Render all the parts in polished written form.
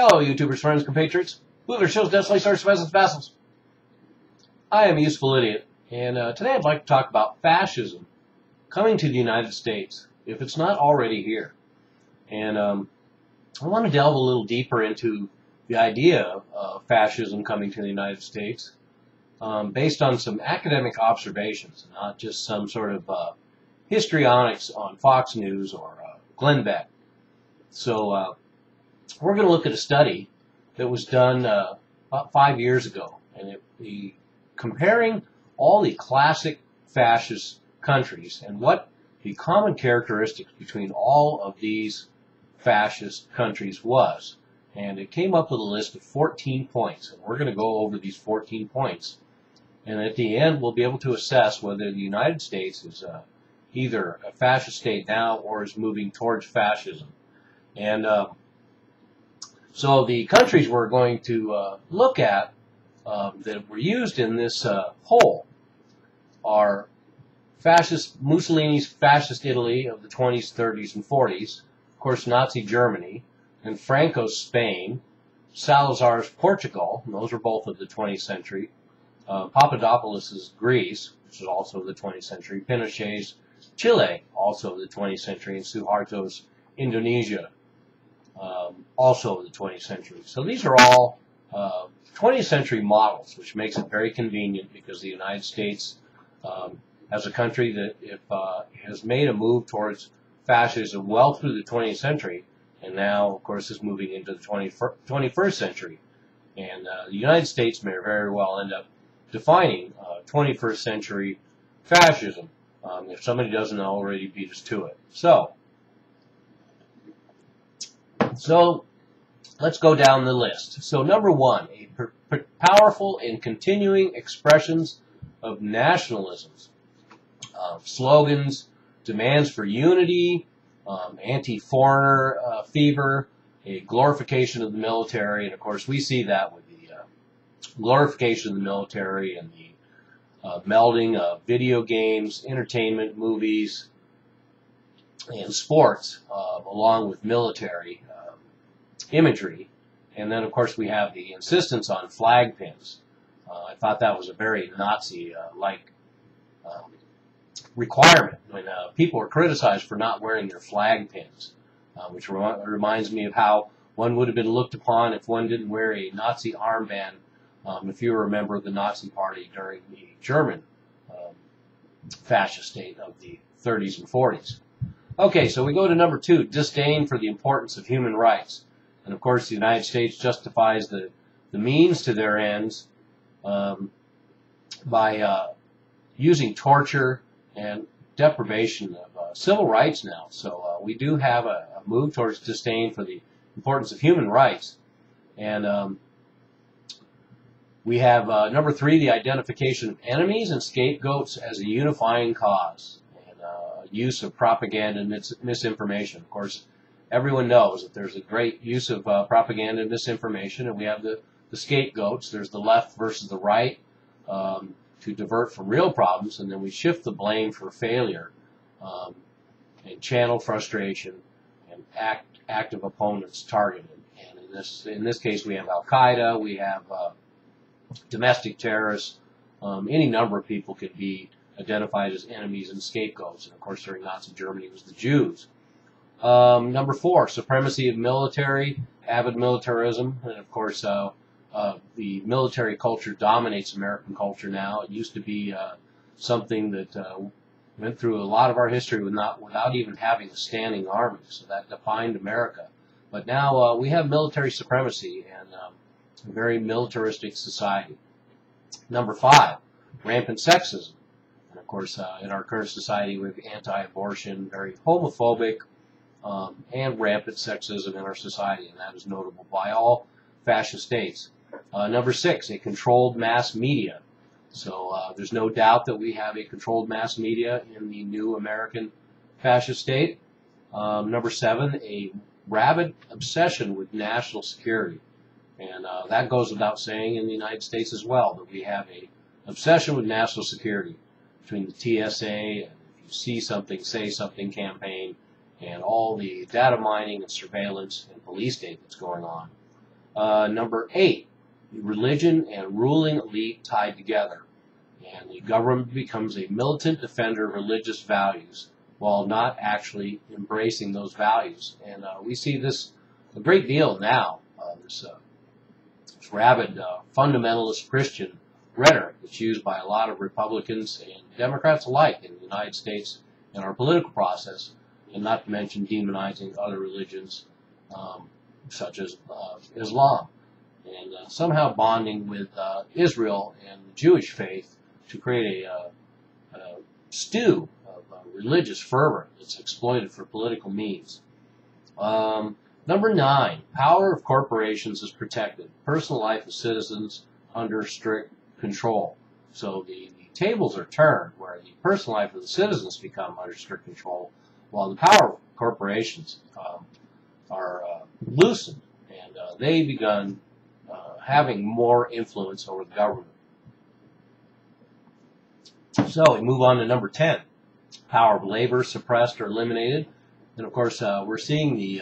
Hello, YouTubers, friends, compatriots, who shows desolate stars, peasants, vassals. I am a useful idiot, and today I'd like to talk about fascism coming to the United States, if it's not already here. And I want to delve a little deeper into the idea of fascism coming to the United States, based on some academic observations, not just some sort of histrionics on Fox News or Glenn Beck. So we're going to look at a study that was done about 5 years ago, and comparing all the classic fascist countries and what the common characteristics between all of these fascist countries was. And it came up with a list of 14 points, and we're going to go over these 14 points. And at the end, we'll be able to assess whether the United States is either a fascist state now or is moving towards fascism. And so the countries we're going to look at that were used in this poll are Mussolini's fascist Italy of the 20s, 30s, and 40s, of course Nazi Germany, and Franco's Spain, Salazar's Portugal, and those are both of the 20th century, Papadopoulos' Greece, which is also of the 20th century, Pinochet's Chile, also of the 20th century, and Suharto's Indonesia, also of the 20th century. So these are all 20th century models, which makes it very convenient because the United States, as a country that has made a move towards fascism well through the 20th century, and now, of course, is moving into the 21st century. And the United States may very well end up defining 21st century fascism, if somebody doesn't already beat us to it. So let's go down the list. So number one, powerful and continuing expressions of nationalisms, slogans, demands for unity, anti-foreigner fever, a glorification of the military, and of course we see that with the glorification of the military and the melding of video games, entertainment, movies, and sports, along with military imagery. And then, of course, we have the insistence on flag pins. I thought that was a very Nazi-like requirement when people were criticized for not wearing their flag pins, which reminds me of how one would have been looked upon if one didn't wear a Nazi armband, if you were a member of the Nazi Party during the German fascist state of the 30s and 40s. Okay, so we go to number two, disdain for the importance of human rights. And of course, the United States justifies the means to their ends by using torture and deprivation of civil rights now. So we do have a move towards disdain for the importance of human rights. And we have number three, the identification of enemies and scapegoats as a unifying cause, and use of propaganda and misinformation. Of course, everyone knows that there's a great use of propaganda and misinformation, and we have the scapegoats. There's the left versus the right to divert from real problems, and then we shift the blame for failure and channel frustration and active opponents targeted. And in this case, we have Al-Qaeda, we have domestic terrorists, any number of people could be identified as enemies and scapegoats. And of course, during Nazi Germany, it was the Jews. Number four, supremacy of military, avid militarism, and of course the military culture dominates American culture now. It used to be something that went through a lot of our history without even having a standing army, so that defined America. But now we have military supremacy and a very militaristic society. Number five, rampant sexism. And of course, in our current society, we have anti-abortion, very homophobic, and rampant sexism in our society, and that is notable by all fascist states. Number six, a controlled mass media. So there's no doubt that we have a controlled mass media in the new American fascist state. Number seven, a rabid obsession with national security. And that goes without saying in the United States as well, that we have an obsession with national security between the TSA and if you see something, say something campaign, and all the data mining and surveillance and police state that's going on. Number 8, religion and ruling elite tied together. And the government becomes a militant defender of religious values while not actually embracing those values. And we see this a great deal now, this rabid fundamentalist Christian rhetoric that's used by a lot of Republicans and Democrats alike in the United States in our political process, and not to mention demonizing other religions such as Islam, and somehow bonding with Israel and the Jewish faith to create a stew of religious fervor that's exploited for political means. Number 9, power of corporations is protected. Personal life of citizens under strict control. So the tables are turned, where the personal life of the citizens become under strict control, while the power of corporations are loosened, and they begun having more influence over the government. So we move on to number 10, power of labor suppressed or eliminated. And of course, we're seeing the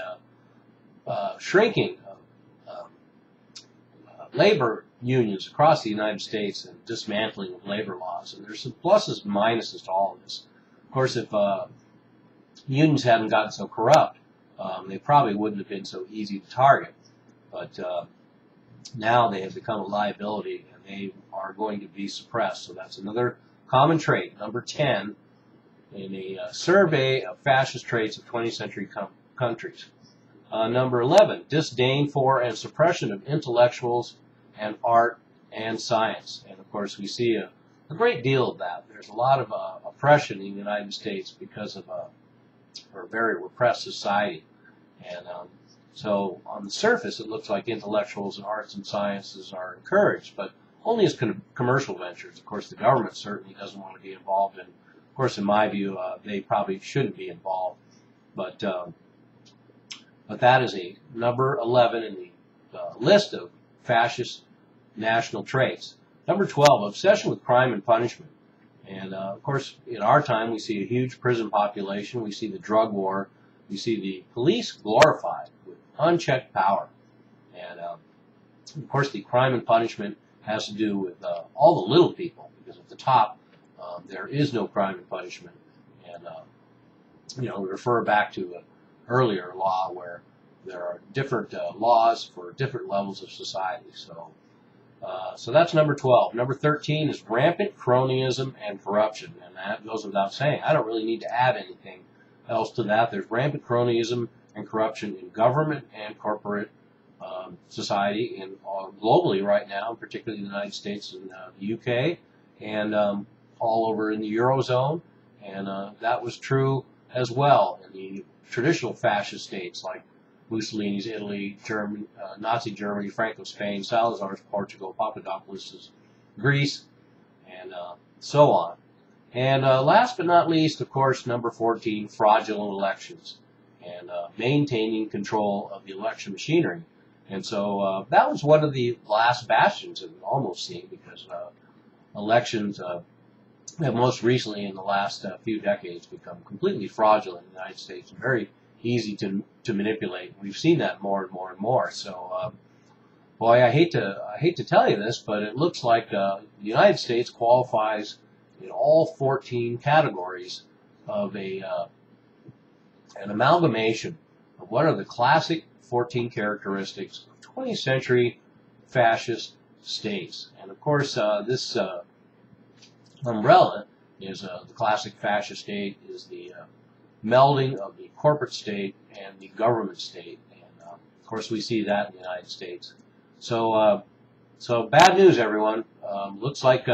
shrinking of labor unions across the United States and dismantling of labor laws. And there's some pluses and minuses to all of this. Of course, if unions hadn't gotten so corrupt, they probably wouldn't have been so easy to target. But now they have become a liability, and they are going to be suppressed. So that's another common trait, number 10, in a survey of fascist traits of 20th century countries. Number 11, disdain for and suppression of intellectuals and art and science. And of course, we see a great deal of that. There's a lot of oppression in the United States because of a very repressed society. And so on the surface, it looks like intellectuals and arts and sciences are encouraged, but only as commercial ventures. Of course, the government certainly doesn't want to be involved in. Of course, in my view, they probably shouldn't be involved. But that is a number 11 in the list of fascist national traits. Number 12, obsession with crime and punishment. And of course, in our time, we see a huge prison population. We see the drug war. We see the police glorified with unchecked power. And of course, the crime and punishment has to do with all the little people, because at the top, there is no crime and punishment. And, we refer back to an earlier law where there are different laws for different levels of society. So that's number 12. Number 13 is rampant cronyism and corruption, and that goes without saying. I don't really need to add anything else to that. There's rampant cronyism and corruption in government and corporate society, and globally right now, particularly in the United States and the UK, and all over in the Eurozone. And that was true as well in the traditional fascist states like Mussolini's Italy, Nazi Germany, Franco Spain, Salazar's Portugal, Papadopoulos' Greece, and so on. And last but not least, of course, number 14, fraudulent elections and maintaining control of the election machinery. And so that was one of the last bastions that we almost seen, because elections have most recently in the last few decades become completely fraudulent in the United States, and very easy to manipulate. We've seen that more and more and more. So, boy, I hate to tell you this, but it looks like the United States qualifies in all 14 categories of an amalgamation of what are the classic 14 characteristics of 20th century fascist states. And of course, this umbrella is the classic fascist state, is the melding of the corporate state and the government state. And of course, we see that in the United States. So, so bad news, everyone. Looks like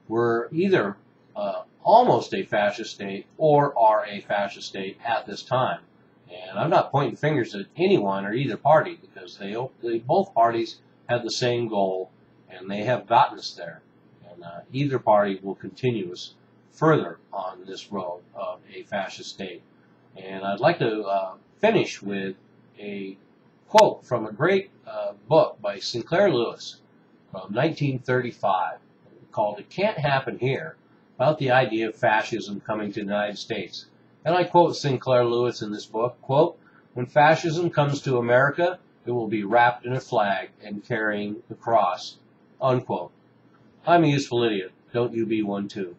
we're either almost a fascist state or are a fascist state at this time. And I'm not pointing fingers at anyone or either party, because both parties have the same goal, and they have gotten us there. And either party will continue us further on this road of a fascist state. And I'd like to finish with a quote from a great book by Sinclair Lewis from 1935 called "It Can't Happen Here," about the idea of fascism coming to the United States. And I quote Sinclair Lewis in this book, quote, "When fascism comes to America, it will be wrapped in a flag and carrying the cross. Unquote. I'm a useful idiot. Don't you be one too.